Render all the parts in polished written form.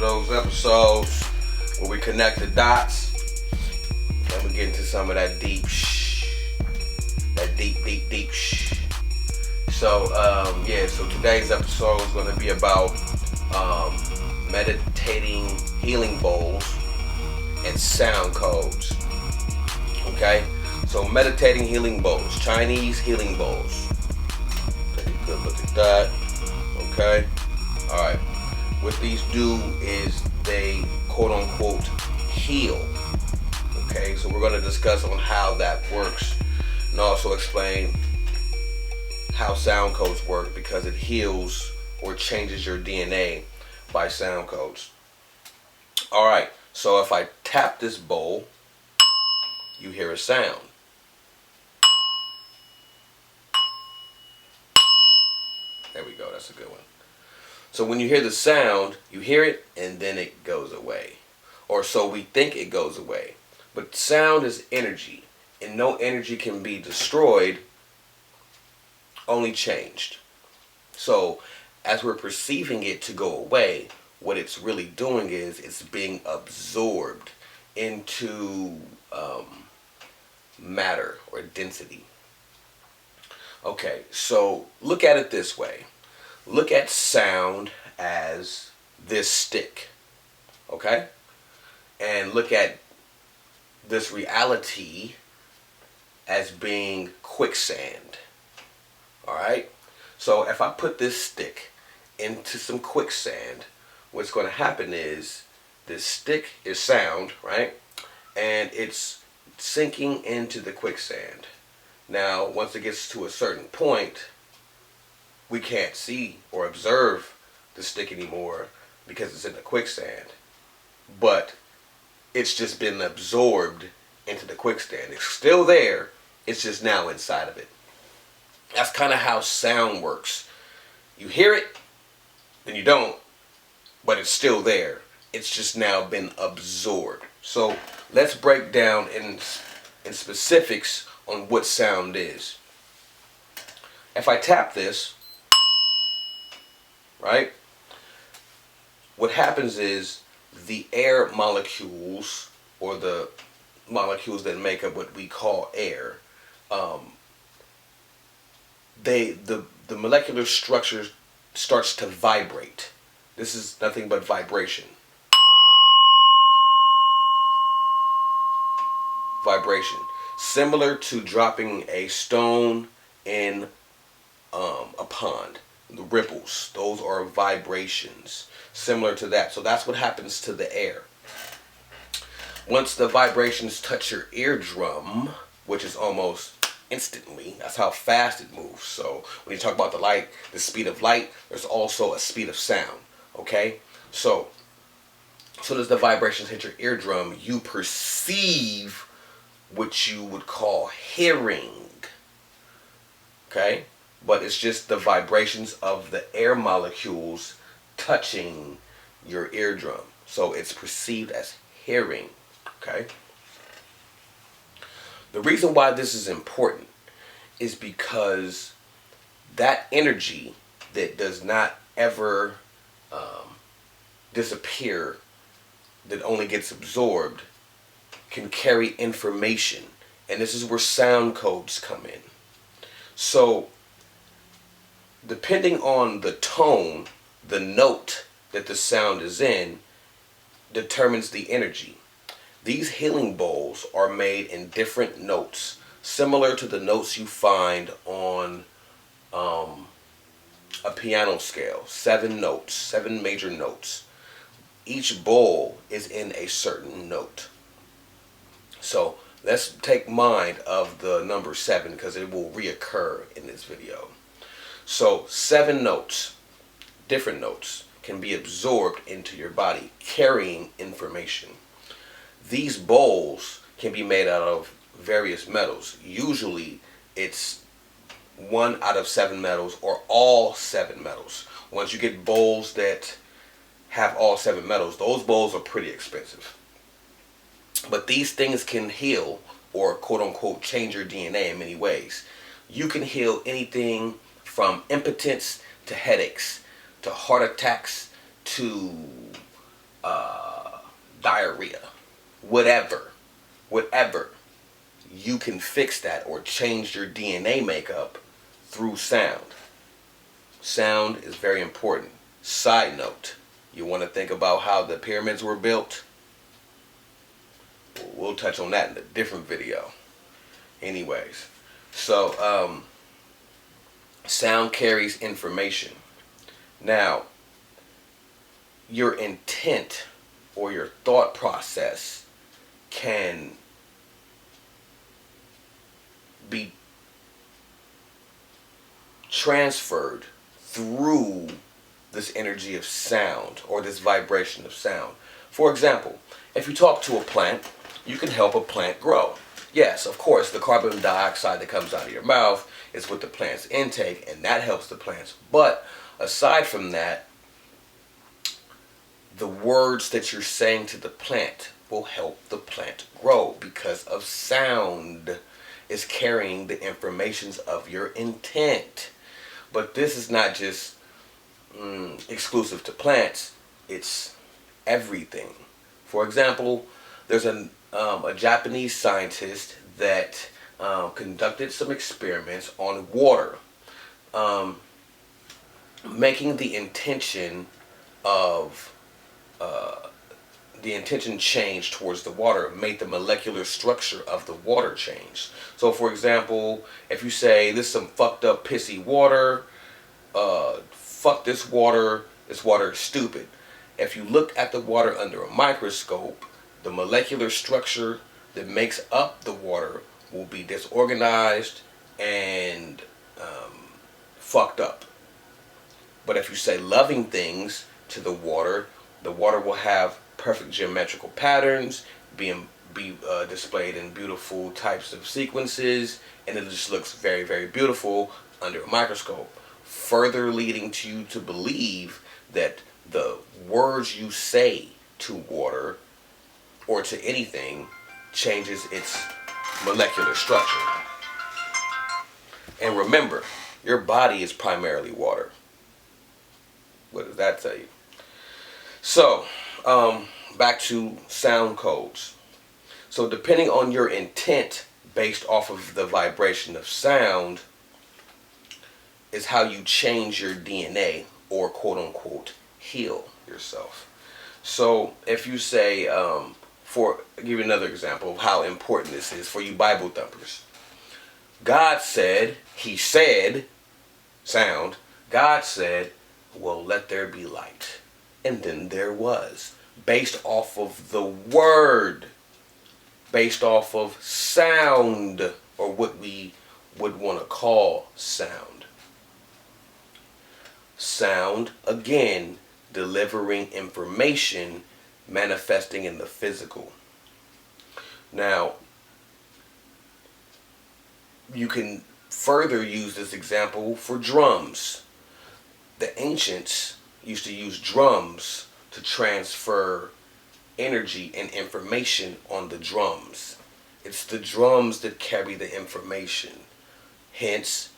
of those episodes where we connect the dots and we get into some of that deep So so today's episode is going to be about meditating healing bowls and sound codes. Okay, so meditating healing bowls, Chinese healing bowls. Take a good look at that. Okay, all right. What these do is they quote unquote heal. Okay, so we're going to discuss on how that works and also explain how sound codes work, because it heals or changes your DNA by sound codes. All right, so if I tap this bowl, you hear a sound. There we go, that's a good one. So when you hear the sound, you hear it and then it goes away. Or so we think it goes away. But sound is energy, and no energy can be destroyed, only changed. So as we're perceiving it to go away, what it's really doing is it's being absorbed into matter or density. Okay, so look at it this way. Look at sound as this stick, okay? And look at this reality as being quicksand. All right, so if I put this stick into some quicksand, what's going to happen is this stick is sound, right? And it's sinking into the quicksand. Now, once it gets to a certain point, we can't see or observe the stick anymore because it's in the quicksand. But it's just been absorbed into the quicksand. It's still there, it's just now inside of it. That's kind of how sound works. You hear it, then you don't, but it's still there. It's just now been absorbed. So let's break down in specifics on what sound is. If I tap this, right, what happens is the air molecules, or the molecules that make up what we call air, the molecular structure starts to vibrate. This is nothing but vibration. Vibration. Similar to dropping a stone in a pond. The ripples, those are vibrations. Similar to that. So that's what happens to the air. Once the vibrations touch your eardrum, which is almost instantly, that's how fast it moves. So when you talk about the light, the speed of light, there's also a speed of sound. Okay, so as the vibrations hit your eardrum, you perceive what you would call hearing. Okay, but it's just the vibrations of the air molecules touching your eardrum, so it's perceived as hearing. Okay, the reason why this is important is because that energy that does not ever disappear, that only gets absorbed, can carry information. And this is where sound codes come in. So depending on the tone, the note that the sound is in determines the energy. These healing bowls are made in different notes, similar to the notes you find on a piano scale. 7 notes, 7 major notes. Each bowl is in a certain note. So let's take mind of the number 7, because it will reoccur in this video. So 7 notes, different notes, can be absorbed into your body, carrying information. These bowls can be made out of various metals. Usually it's 1 out of 7 metals or all 7 metals. Once you get bowls that have all 7 metals, those bowls are pretty expensive. But these things can heal, or quote unquote change your DNA in many ways. You can heal anything from impotence to headaches to heart attacks to diarrhea, whatever, you can fix that or change your DNA makeup through sound. Sound is very important. Side note, you want to think about how the pyramids were built? We'll touch on that in a different video. Anyways, so sound carries information. Now, your intent or your thought process can be transferred through this energy of sound or this vibration of sound. For example, if you talk to a plant, you can help a plant grow. Yes, of course, the carbon dioxide that comes out of your mouth is with the plant's intake, and that helps the plants. But aside from that, the words that you're saying to the plant will help the plant grow because of sound is carrying the informations of your intent. But this is not just exclusive to plants, it's everything. For example, there's a Japanese scientist that conducted some experiments on water, making the intention of the intention change towards the water made the molecular structure of the water change. So for example, if you say this is some fucked up pissy water, fuck this water is stupid. If you look at the water under a microscope, the molecular structure that makes up the water will be disorganized and fucked up. But if you say loving things to the water will have perfect geometrical patterns, be displayed in beautiful types of sequences, and it just looks very, very beautiful under a microscope, further leading to you to believe that the words you say to water or to anything changes its molecular structure. And remember, your body is primarily water. What does that tell you? So, back to sound codes. So depending on your intent based off of the vibration of sound is how you change your DNA or quote unquote heal yourself. So if you say, I'll give you another example of how important this is for you Bible thumpers. God said, he said, sound, God said, well, let there be light. And then there was. Based off of the word. Based off of sound. Or what we would want to call sound. Sound, again, delivering information, manifesting in the physical. Now, you can further use this example for drums. The ancients used to use drums to transfer energy and information on the drums. It's the drums that carry the information. Hence,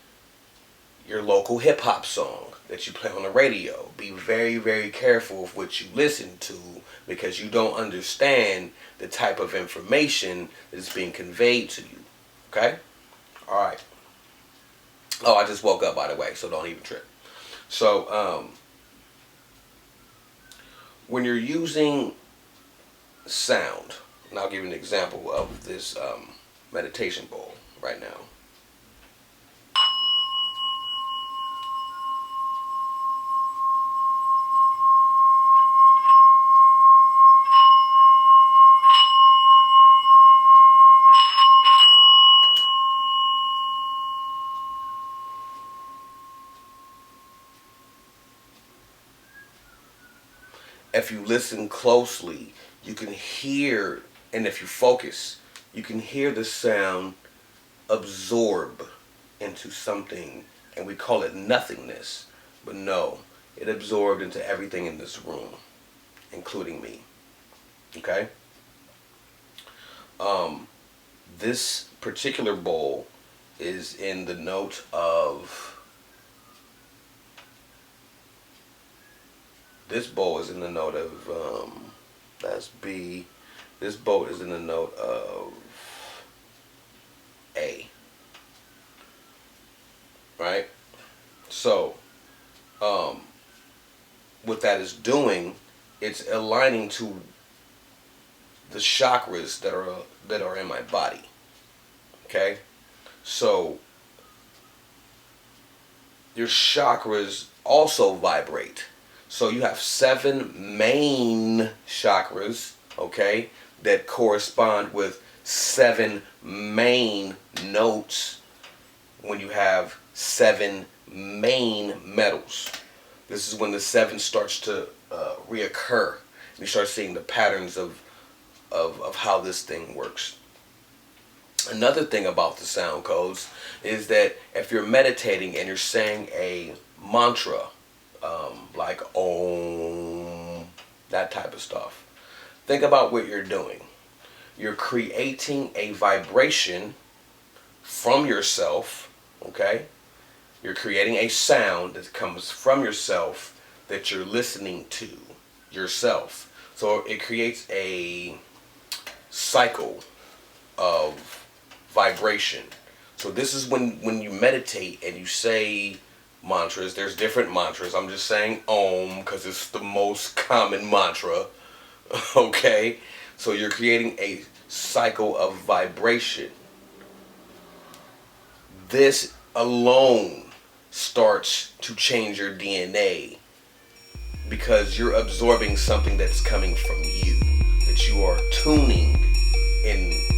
your local hip-hop song that you play on the radio. Be very, very careful of what you listen to because you don't understand the type of information that is being conveyed to you. Okay? Alright. Oh, I just woke up, by the way, so don't even trip. So, when you're using sound, and I'll give you an example of this meditation bowl right now. If you listen closely, you can hear, and if you focus, you can hear the sound absorb into something, and we call it nothingness. But no, it absorbed into everything in this room, including me. Okay? This particular bowl is in the note of... This bowl is in the note of That's B. This boat is in the note of A. Right? So, what that is doing, it's aligning to the chakras that are in my body. Okay? So, your chakras also vibrate. So you have 7 main chakras, okay, that correspond with 7 main notes when you have 7 main metals. This is when the 7 starts to reoccur. You start seeing the patterns of how this thing works. Another thing about the sound codes is that if you're meditating and you're saying a mantra, like Om, that type of stuff, think about what you're doing. You're creating a vibration from yourself, okay? You're creating a sound that comes from yourself that you're listening to yourself. So it creates a cycle of vibration. So this is when you meditate and you say mantras. There's different mantras. I'm just saying Om because it's the most common mantra. Okay? So you're creating a cycle of vibration. This alone starts to change your DNA because you're absorbing something that's coming from you, that you are tuning in